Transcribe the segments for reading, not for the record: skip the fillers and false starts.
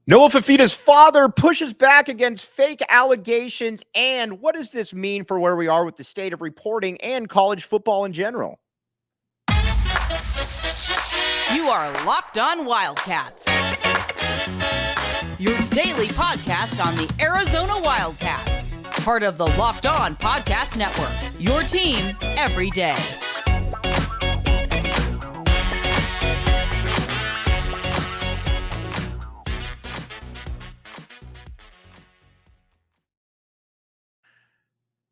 Noah Fifita's father pushes back against fake allegations. And what does this mean for where we are with the state of reporting and college football in general? You are Locked On Wildcats, your daily podcast on the Arizona Wildcats, part of the Locked On Podcast Network, your team every day.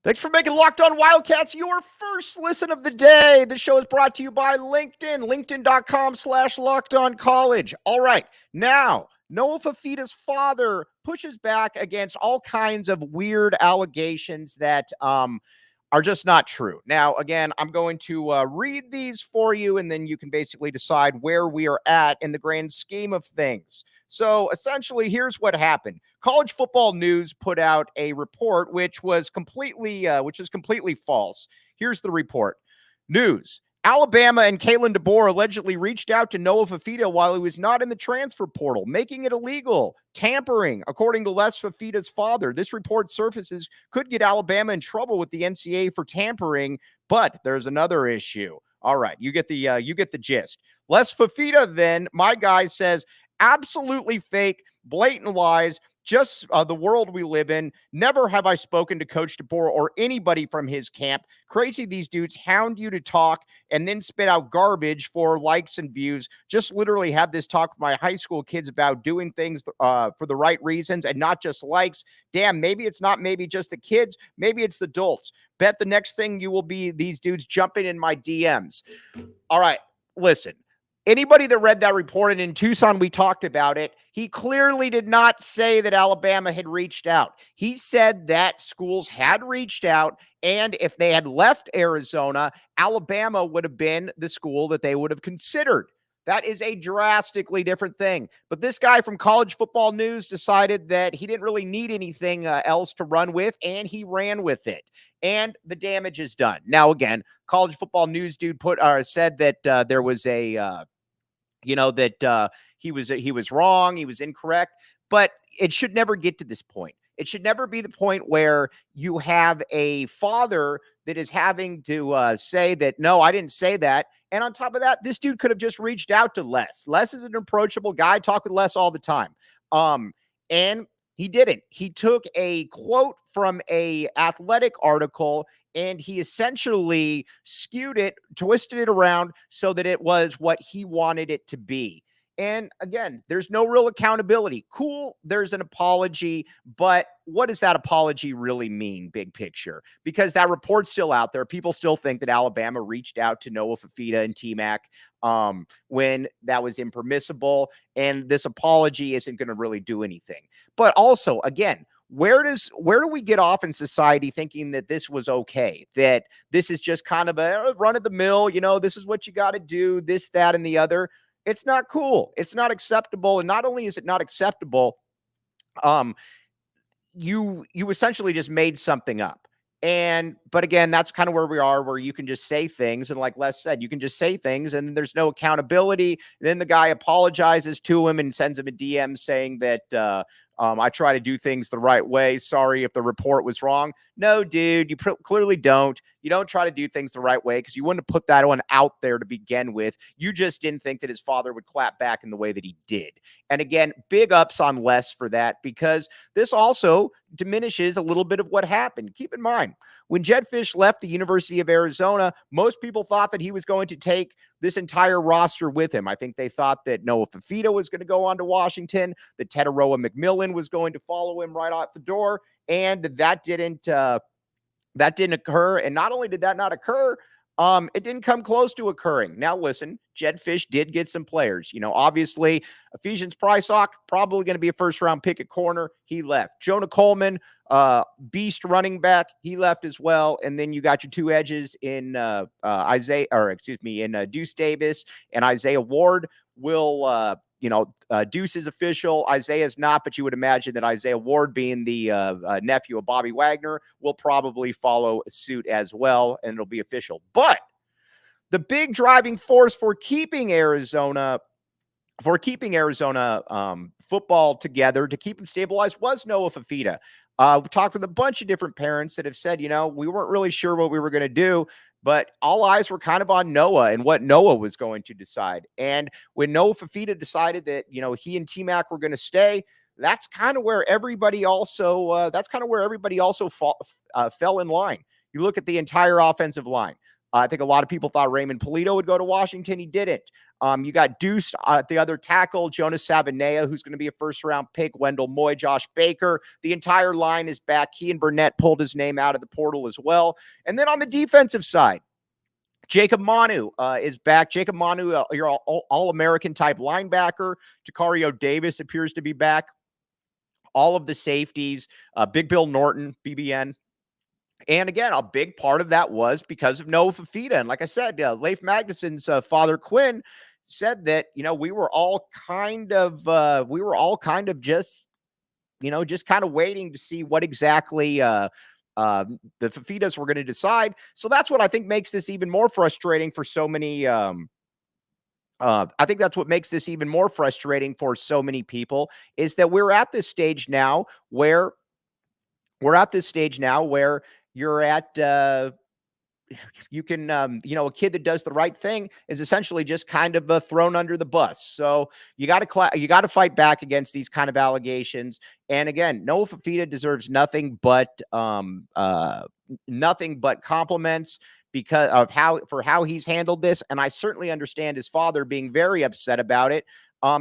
Thanks for making Locked On Wildcats your first listen of the day. The show is brought to you by LinkedIn, linkedin.com/LockedOnCollege. All right, now, Noah Fifita's father pushes back against all kinds of weird allegations that are just not true. Now, again, I'm going to read these for you, and then you can basically decide where we are at in the grand scheme of things. So essentially, here's what happened. College Football News put out a report which is completely false. Here's the report. News. Alabama and Kalen DeBoer allegedly reached out to Noah Fifita while he was not in the transfer portal, making it illegal. Tampering, according to Les Fifita's father. This report surfaces could get Alabama in trouble with the NCAA for tampering, but there's another issue. All right, you get the gist. Les Fifita, then, my guy, says absolutely fake, blatant lies. Just the world we live in. Never have I spoken to Coach DeBoer or anybody from his camp. Crazy these dudes hound you to talk and then spit out garbage for likes and views. Just literally have this talk with my high school kids about doing things for the right reasons and not just likes. Damn, maybe it's not maybe just the kids. Maybe it's the adults. Bet the next thing you will be these dudes jumping in my DMs. All right, listen. Anybody that read that report, and in Tucson, we talked about it, he clearly did not say that Alabama had reached out. He said that schools had reached out, and if they had left Arizona, Alabama would have been the school that they would have considered. That is a drastically different thing. But this guy from College Football News decided that he didn't really need anything else to run with, and he ran with it. And the damage is done. Now, again, College Football News dude said that there was a he was wrong, he was incorrect, but it should never get to this point. It should never be the point where you have a father that is having to say that, no, I didn't say that. And on top of that, this dude could have just reached out to Les. Les is an approachable guy. I talk with Les all the time. And he didn't. He took a quote from a athletic article and he essentially skewed it, twisted it around so that it was what he wanted it to be. And again, there's no real accountability. Cool, there's an apology, but what does that apology really mean, big picture? Because that report's still out there. People still think that Alabama reached out to Noah Fifita and T-Mac when that was impermissible, and this apology isn't going to really do anything. But also, again, where do we get off in society thinking that this was okay, that this is just kind of a run of the mill, this is what you got to do, this, that, and the other? It's not cool. It's not acceptable. And not only is it not acceptable, you essentially just made something up. But again, that's kind of where we are, where you can just say things. And like Les said, you can just say things and there's no accountability. Then the guy apologizes to him and sends him a DM saying that, I try to do things the right way. Sorry if the report was wrong. No, dude, you clearly don't. You don't try to do things the right way because you wouldn't have put that one out there to begin with. You just didn't think that his father would clap back in the way that he did. And again, big ups on Les for that, because this also diminishes a little bit of what happened. Keep in mind, when Jedd Fisch left the University of Arizona, most people thought that he was going to take this entire roster with him. I think they thought that Noah Fifita was going to go on to Washington, that Teteroa McMillan was going to follow him right out the door, and that didn't occur. And not only did that not occur, it didn't come close to occurring. Now, listen, Jedd Fisch did get some players. Obviously, Ephesians Prysock, probably going to be a first-round pick at corner. He left. Jonah Coleman, beast running back, he left as well. And then you got your two edges in Deuce Davis and Isaiah Ward. Deuce is official. Isaiah's not, but you would imagine that Isaiah Ward, being the nephew of Bobby Wagner, will probably follow suit as well, and it'll be official. But the big driving force for keeping Arizona for keeping Arizona football together, to keep them stabilized, was Noah Fifita. We talked with a bunch of different parents that have said, we weren't really sure what we were going to do, but all eyes were kind of on Noah and what Noah was going to decide. And when Noah Fifita decided that, he and T-Mac were going to stay, that's kind of where everybody also fell in line. You look at the entire offensive line. I think a lot of people thought Raymond Polito would go to Washington. He didn't. You got Deuce at the other tackle, Jonas Savanea, who's going to be a first-round pick, Wendell Moy, Josh Baker. The entire line is back. Kean Burnett pulled his name out of the portal as well. And then on the defensive side, Jacob Manu is back. Jacob Manu, your all-American type linebacker. Takario Davis appears to be back. All of the safeties, Big Bill Norton, BBN. And again, a big part of that was because of Noah Fifita. And like I said, Leif Magnuson's father, Quinn, said that, we were all kind of just kind of waiting to see what exactly the Fifitas were going to decide. So that's what I think makes this even more frustrating for so many. I think that's what makes this even more frustrating for so many people, is that we're at this stage now where you're at, you can, a kid that does the right thing is essentially just kind of thrown under the bus. So you got to fight back against these kind of allegations. And again, Noah Fifita deserves nothing but compliments because of how he's handled this. And I certainly understand his father being very upset about it.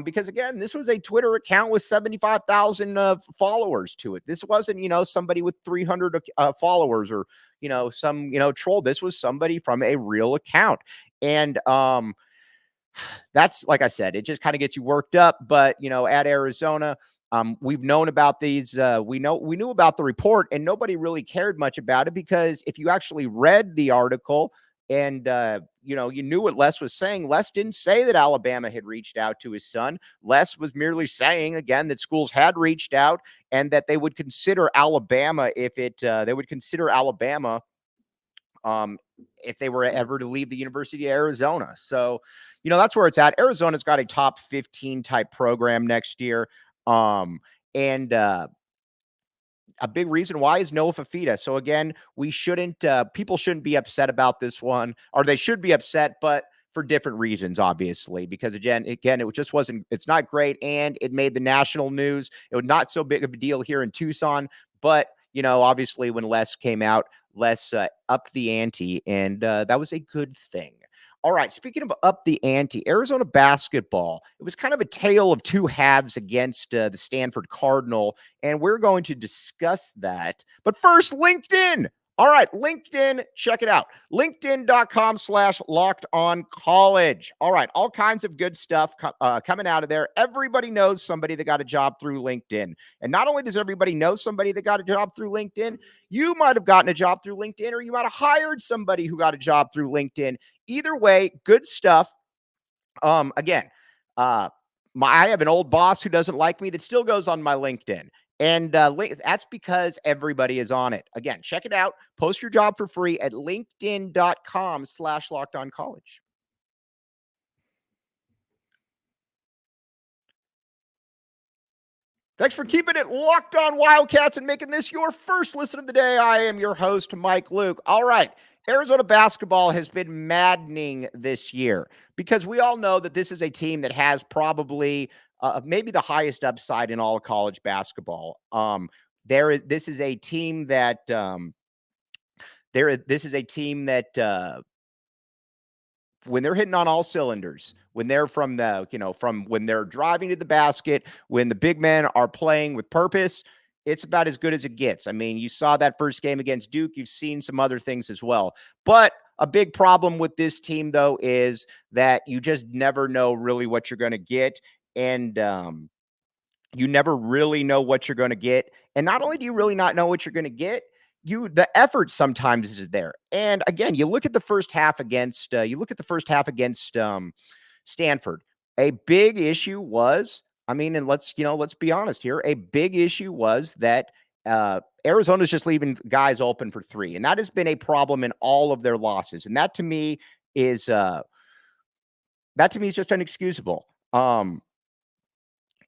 Because again, this was a Twitter account with 75,000 followers to it. This wasn't, somebody with 300 followers or, some, troll. This was somebody from a real account. And that's, like I said, it just kind of gets you worked up. But, at Arizona, we've known about these. We knew about the report, and nobody really cared much about it, because if you actually read the article and, you knew what Les was saying. Les didn't say that Alabama had reached out to his son. Les was merely saying, again, that schools had reached out and that they would consider Alabama if they were ever to leave the University of Arizona. So, that's where it's at. Arizona's got a top 15 type program next year. And a big reason why is Noah Fifita. So again, people shouldn't be upset about this one, or they should be upset, but for different reasons, obviously, because again, it's not great. And it made the national news. It was not so big of a deal here in Tucson, but obviously when Les came out, Les upped the ante, and that was a good thing. All right, speaking of up the ante, Arizona basketball, it was kind of a tale of two halves against the Stanford Cardinal, and we're going to discuss that. But first, LinkedIn. All right, LinkedIn, check it out. LinkedIn.com/lockedoncollege. All right, all kinds of good stuff coming out of there. Everybody knows somebody that got a job through LinkedIn. And not only does everybody know somebody that got a job through LinkedIn, you might have gotten a job through LinkedIn, or you might have hired somebody who got a job through LinkedIn. Either way, good stuff. Again, I have an old boss who doesn't like me that still goes on my LinkedIn. And that's because everybody is on it. Again, check it out. Post your job for free at linkedin.com/lockedoncollege. Thanks for keeping it locked on Wildcats and making this your first listen of the day. I am your host, Mike Luke. All right. Arizona basketball has been maddening this year because we all know that this is a team that has probably maybe the highest upside in all of college basketball. This is a team that when they're hitting on all cylinders, when they're from when they're driving to the basket, when the big men are playing with purpose, it's about as good as it gets. I mean, you saw that first game against Duke. You've seen some other things as well. But a big problem with this team, though, is that you just never know really what you're going to get. And you never really know what you're going to get. And not only do you really not know what you're going to get, the effort sometimes is there. And again, you look at the first half against Stanford. A big issue was, and let's be honest here. A big issue was that Arizona's just leaving guys open for three, and that has been a problem in all of their losses. And that to me is just inexcusable.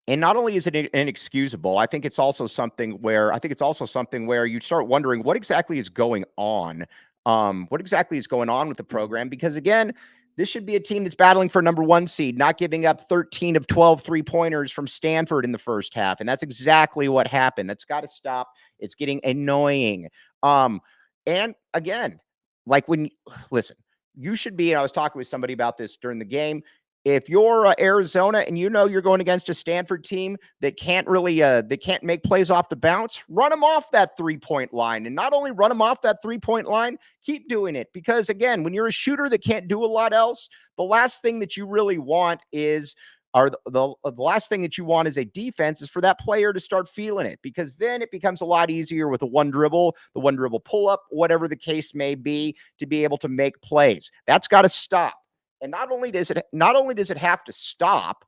And not only is it inexcusable, I think it's also something where you start wondering what exactly is going on. What exactly is going on with the program? Because again, this should be a team that's battling for number 1 seed, not giving up 13 of 12 3-pointers from Stanford in the first half. And that's exactly what happened. That's got to stop. It's getting annoying. And again, like when listen, you should be, and I was talking with somebody about this during the game. If you're Arizona and you know you're going against a Stanford team that can't really they can't make plays off the bounce, run them off that 3-point line. And not only run them off that 3-point line, keep doing it. Because again, when you're a shooter that can't do a lot else, the last thing that you really want is the last thing that you want as a defense is for that player to start feeling it, because then it becomes a lot easier with the one dribble pull up, whatever the case may be, to be able to make plays. That's got to stop. And not only does it have to stop,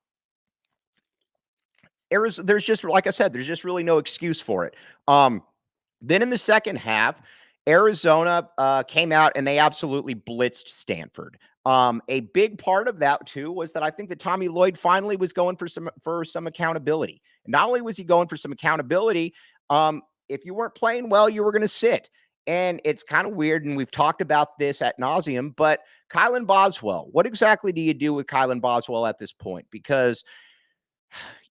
there's just, like I said, there's just really no excuse for it. Then in the second half, Arizona came out and they absolutely blitzed Stanford. A big part of that too was that I think that Tommy Lloyd finally was going for some accountability. And not only was he going for some accountability, if you weren't playing well, you were going to sit. And it's kind of weird, and we've talked about this ad nauseum, but Kylan Boswell, what exactly do you do with Kylan Boswell at this point? Because,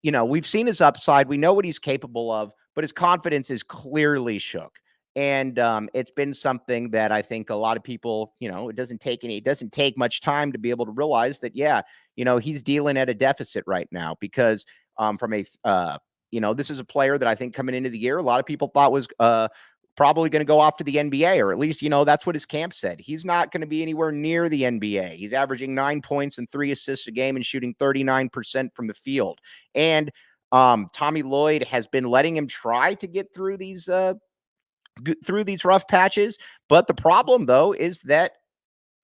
we've seen his upside. We know what he's capable of, but his confidence is clearly shook. And it's been something that I think a lot of people, it doesn't take much time to be able to realize that, he's dealing at a deficit right now because this is a player that I think coming into the year, a lot of people thought was probably going to go off to the NBA, or at least, that's what his camp said. He's not going to be anywhere near the NBA. He's averaging 9 points and 3 assists a game and shooting 39% from the field. And Tommy Lloyd has been letting him try to get through these rough patches. But the problem, though, is that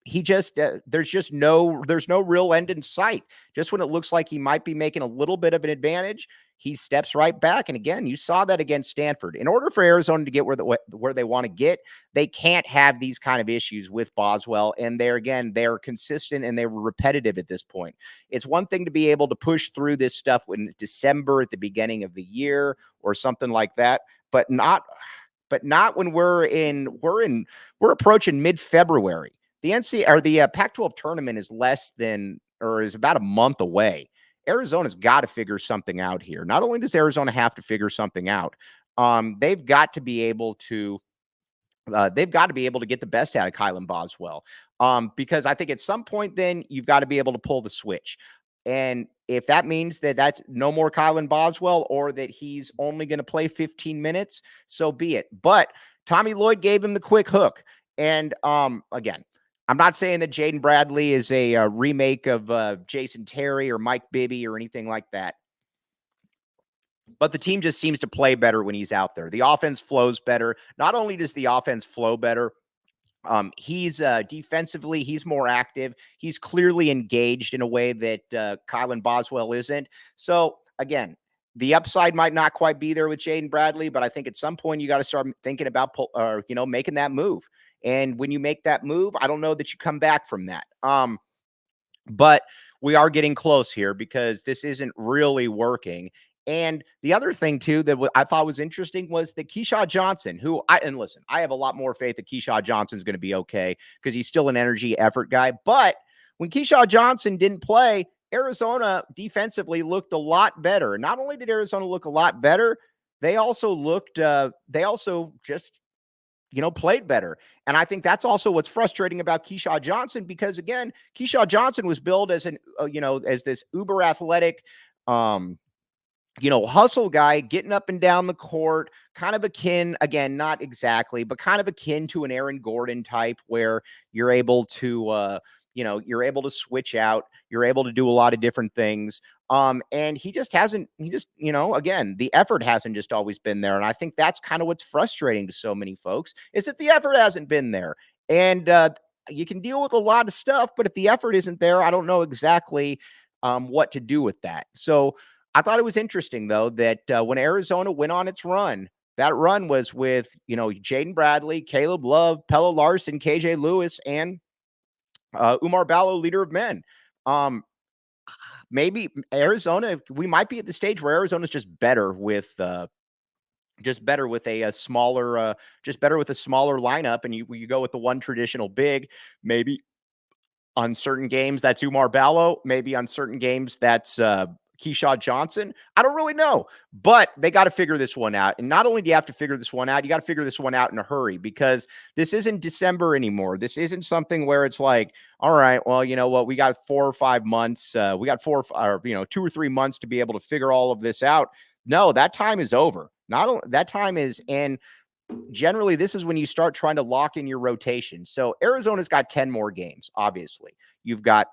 he just there's no real end in sight. Just when it looks like he might be making a little bit of an advantage, he steps right back. And again, you saw that against Stanford. In order for Arizona to get where they want to get, they can't have these kind of issues with Boswell. And they're consistent and they were repetitive at this point. It's one thing to be able to push through this stuff in December at the beginning of the year or something like that, but not when we're approaching mid-February. The Pac-12 tournament is is about a month away. Arizona's got to figure something out here. Not only does Arizona have to figure something out, they've got to be able to get the best out of Kylan Boswell. Because I think at some point then you've got to be able to pull the switch. And if that means that that's no more Kylan Boswell, or that he's only going to play 15 minutes, so be it. But Tommy Lloyd gave him the quick hook. And again, I'm not saying that Jaden Bradley is a remake of Jason Terry or Mike Bibby or anything like that. But the team just seems to play better when he's out there. The offense flows better. Not only does the offense flow better, he's defensively, he's more active. He's clearly engaged in a way that Kylan Boswell isn't. So again, the upside might not quite be there with Jaden Bradley, but I think at some point you got to start thinking about making that move. And when you make that move, I don't know that you come back from that. But we are getting close here because this isn't really working. And the other thing, too, that I thought was interesting was that Keyshawn Johnson, I have a lot more faith that Keyshawn Johnson is going to be okay because he's still an energy effort guy. But when Keyshawn Johnson didn't play, Arizona defensively looked a lot better. Not only did Arizona look a lot better, they also just played better. And I think that's also what's frustrating about Keyshawn Johnson, because again, Keyshawn Johnson was billed as as this uber athletic, hustle guy getting up and down the court, kind of akin, again, not exactly, but kind of akin to an Aaron Gordon type, where you're able to, switch out, you're able to do a lot of different things. And again, the effort hasn't just always been there. And I think that's kind of what's frustrating to so many folks, is that the effort hasn't been there. And you can deal with a lot of stuff, but if the effort isn't there, I don't know exactly what to do with that. So I thought it was interesting, though, that when Arizona went on its run, that run was with, Jaden Bradley, Caleb Love, Pella Larson, KJ Lewis, and Umar Ballo, leader of men. maybe Arizona, we might be at the stage where Arizona's just better with a smaller, just better with a smaller lineup, and you go with the one traditional big. Maybe on certain games that's Umar Ballo. Maybe on certain games that's Keyshawn Johnson. I don't really know, but they got to figure this one out. And not only do you have to figure this one out, you got to figure this one out in a hurry, because this isn't December anymore. This isn't something where it's like, all right, well, you know what, we got 4 or 5 months. We got 2 or 3 months to be able to figure all of this out. No, that time is over. Not only that time is, and generally this is when you start trying to lock in your rotation. So Arizona's got 10 more games. Obviously, you've got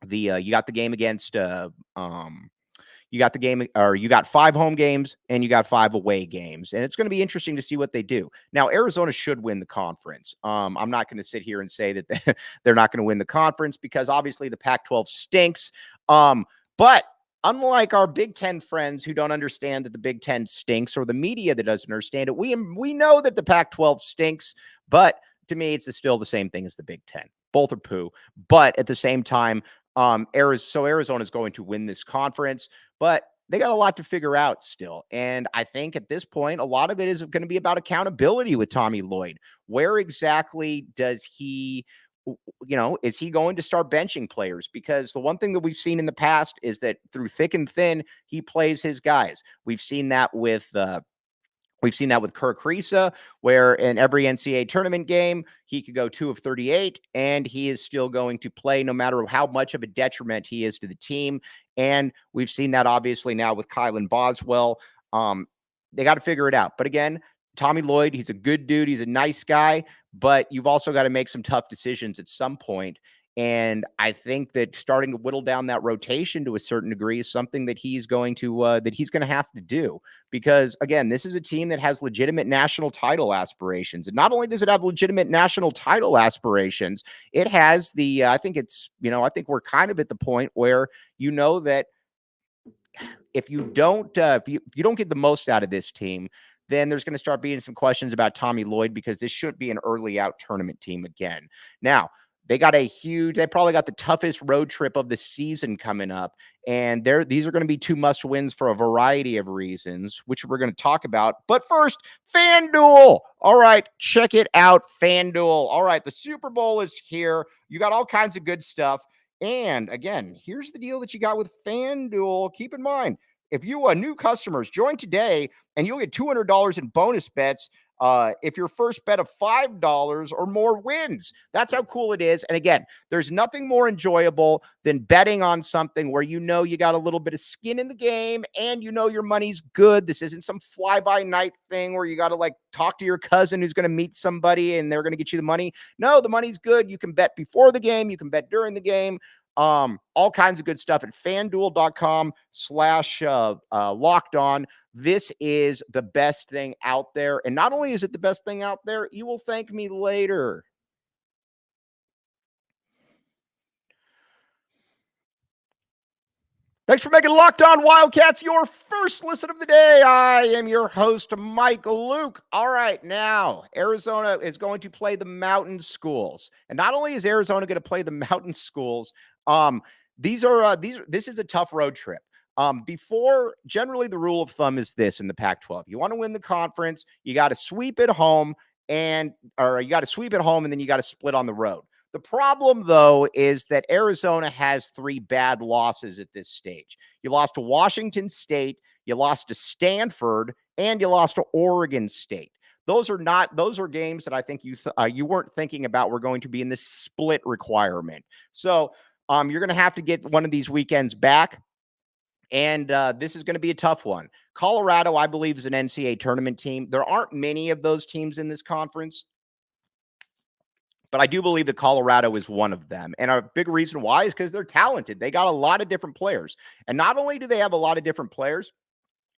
you got the game against you got the game, or you got 5 home games and you got 5 away games, and it's going to be interesting to see what they do. Now, Arizona should win the conference. I'm not going to sit here and say that they're not going to win the conference, because obviously the Pac-12 stinks. But unlike our Big Ten friends who don't understand that the Big Ten stinks, or the media that doesn't understand it, we know that the Pac-12 stinks, but to me, it's still the same thing as the Big Ten. Both are poo. But at the same time, Arizona is going to win this conference, but they got a lot to figure out still. And I think at this point, a lot of it is going to be about accountability with Tommy Lloyd. Where exactly does he, is he going to start benching players? Because the one thing that we've seen in the past is that through thick and thin, he plays his guys. We've seen that with Kirk Risa, where in every NCAA tournament game, he could go 2 of 38, and he is still going to play no matter how much of a detriment he is to the team. And we've seen that obviously now with Kylan Boswell. They got to figure it out. But again, Tommy Lloyd, he's a good dude. He's a nice guy, but you've also got to make some tough decisions at some point. And I think that starting to whittle down that rotation to a certain degree is something that he's going to have to do, because again, this is a team that has legitimate national title aspirations. And not only does it have legitimate national title aspirations, it has I think we're kind of at the point where, that if you don't get the most out of this team, then there's going to start being some questions about Tommy Lloyd, because this should be an early out tournament team again. Now, they probably got the toughest road trip of the season coming up. And these are going to be 2 must wins for a variety of reasons, which we're going to talk about. But first, FanDuel. All right, check it out, FanDuel. All right, the Super Bowl is here. You got all kinds of good stuff. And again, here's the deal that you got with FanDuel. Keep in mind, if you are new customers, join today and you'll get $200 in bonus bets if your first bet of $5 or more wins. That's how cool it is. And again, there's nothing more enjoyable than betting on something where you got a little bit of skin in the game and your money's good. This isn't some fly-by-night thing where you got to talk to your cousin who's going to meet somebody and they're going to get you the money. No, the money's good. You can bet before the game. You can bet during the game. All kinds of good stuff at FanDuel.com/locked on. This is the best thing out there. And not only is it the best thing out there, you will thank me later. Thanks for making Locked On Wildcats your first listen of the day. I am your host, Mike Luke. All right, now Arizona is going to play the Mountain Schools. And not only is Arizona going to play the Mountain Schools, this is a tough road trip. Generally the rule of thumb is this in the Pac-12. You want to win the conference, you got to sweep at home, and then you got to split on the road. The problem, though, is that Arizona has 3 bad losses at this stage. You lost to Washington State, you lost to Stanford, and you lost to Oregon State. Those are games that I think you weren't thinking about were going to be in this split requirement. So you're going to have to get one of these weekends back. And this is going to be a tough one. Colorado, I believe, is an NCAA tournament team. There aren't many of those teams in this conference, but I do believe that Colorado is one of them. And a big reason why is because they're talented. They got a lot of different players. And not only do they have a lot of different players,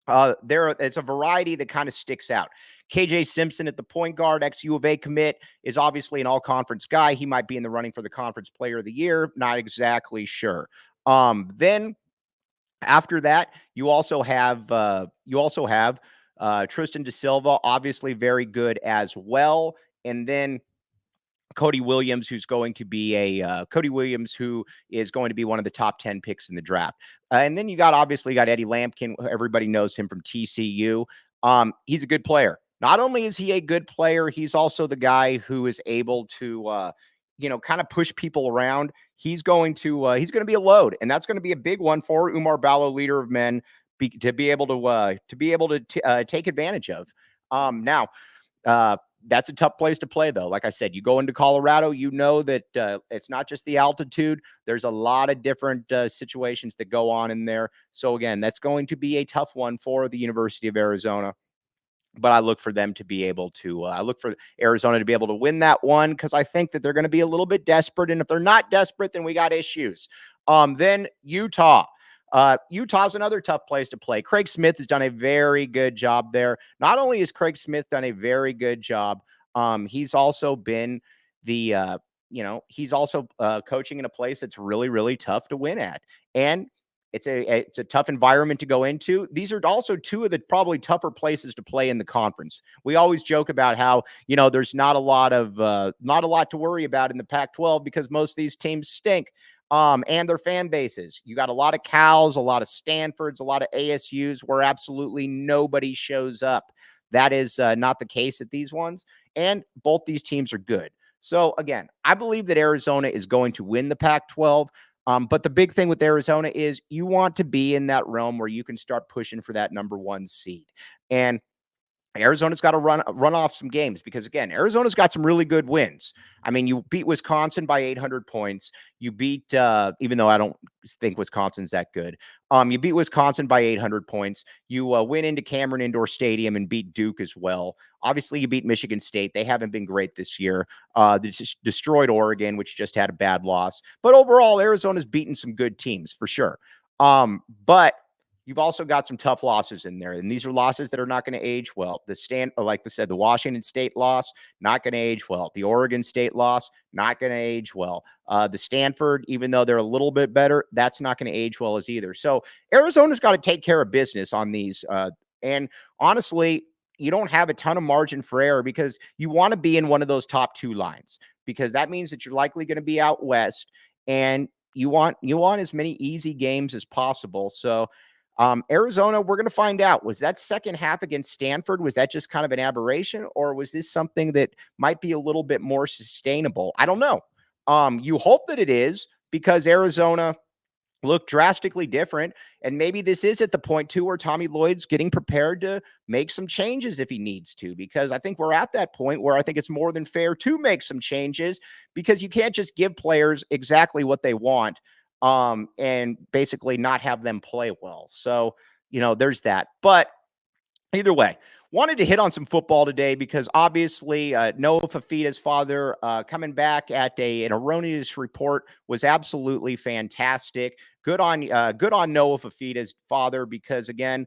it's a variety that kind of sticks out. KJ Simpson at the point guard, ex-U of A commit, is obviously an all-conference guy. He might be in the running for the conference player of the year. Not exactly sure. Then after that, you also have Tristan Da Silva, obviously very good as well. And then Cody Williams, who's going to be Cody Williams, who is going to be one of the top 10 picks in the draft. And then you got Eddie Lampkin. Everybody knows him from TCU. He's a good player. Not only is he a good player, he's also the guy who is able to, kind of push people around. He's going to be a load, and that's going to be a big one for Umar Ballo, leader of men, to be able to take advantage of. Now, that's a tough place to play, though. Like I said, you go into Colorado, you know that it's not just the altitude. There's a lot of different situations that go on in there. So, again, that's going to be a tough one for the University of Arizona. But I look for them to be able to, I look for Arizona to be able to win that one, because I think that they're going to be a little bit desperate. And if they're not desperate, then we got issues. Then Utah. Utah's another tough place to play. Craig Smith has done a very good job there. Not only has Craig Smith done a very good job, he's also been he's also coaching in a place that's really, really tough to win at. And it's a tough environment to go into. These are also two of the probably tougher places to play in the conference. We always joke about how, there's not a lot to worry about in the Pac-12 because most of these teams stink. And their fan bases. You got a lot of Cals, a lot of Stanfords, a lot of ASUs where absolutely nobody shows up. That is not the case at these ones. And both these teams are good. So, again, I believe that Arizona is going to win the Pac-12. But the big thing with Arizona is you want to be in that realm where you can start pushing for that number 1 seed. And Arizona's got to run off some games because, again, Arizona's got some really good wins. I mean, you beat Wisconsin by 800 points. You beat, even though I don't think Wisconsin's that good, you beat Wisconsin by 800 points. You went into Cameron Indoor Stadium and beat Duke as well. Obviously, you beat Michigan State. They haven't been great this year. They just destroyed Oregon, which just had a bad loss. But overall, Arizona's beaten some good teams for sure. But you've also got some tough losses in there, and these are losses that are not going to age well. Like I said, the Washington State loss, not going to age well. The Oregon State loss, not going to age well. The Stanford, even though they're a little bit better, that's not going to age well as either. So Arizona's got to take care of business on these. And honestly, you don't have a ton of margin for error because you want to be in one of those top 2 lines, because that means that you're likely going to be out west, and you want as many easy games as possible. So Arizona, we're going to find out. Was that second half against Stanford, was that just kind of an aberration, or was this something that might be a little bit more sustainable? I don't know. You hope that it is, because Arizona looked drastically different. And maybe this is at the point too where Tommy Lloyd's getting prepared to make some changes if he needs to, because I think we're at that point where I think it's more than fair to make some changes, because you can't just give players exactly what they want and basically not have them play well. So, there's that. But either way, wanted to hit on some football today because obviously Noah Fifita's father coming back at an erroneous report was absolutely fantastic. Good on Noah Fifita's father, because again,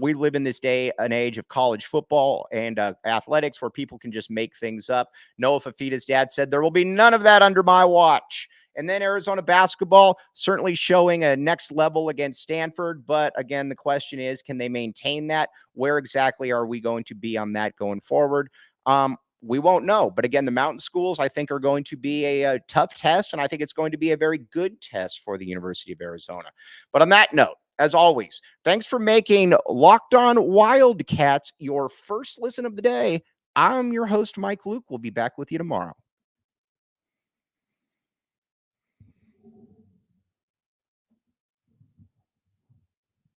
we live in this day and age of college football and athletics where people can just make things up. Noah Fifita's dad said there will be none of that under my watch. And then Arizona basketball certainly showing a next level against Stanford. But again, the question is, can they maintain that? Where exactly are we going to be on that going forward? We won't know. But again, the mountain schools, I think, are going to be a tough test. And I think it's going to be a very good test for the University of Arizona. But on that note, as always, thanks for making Locked On Wildcats your first listen of the day. I'm your host, Mike Luke. We'll be back with you tomorrow.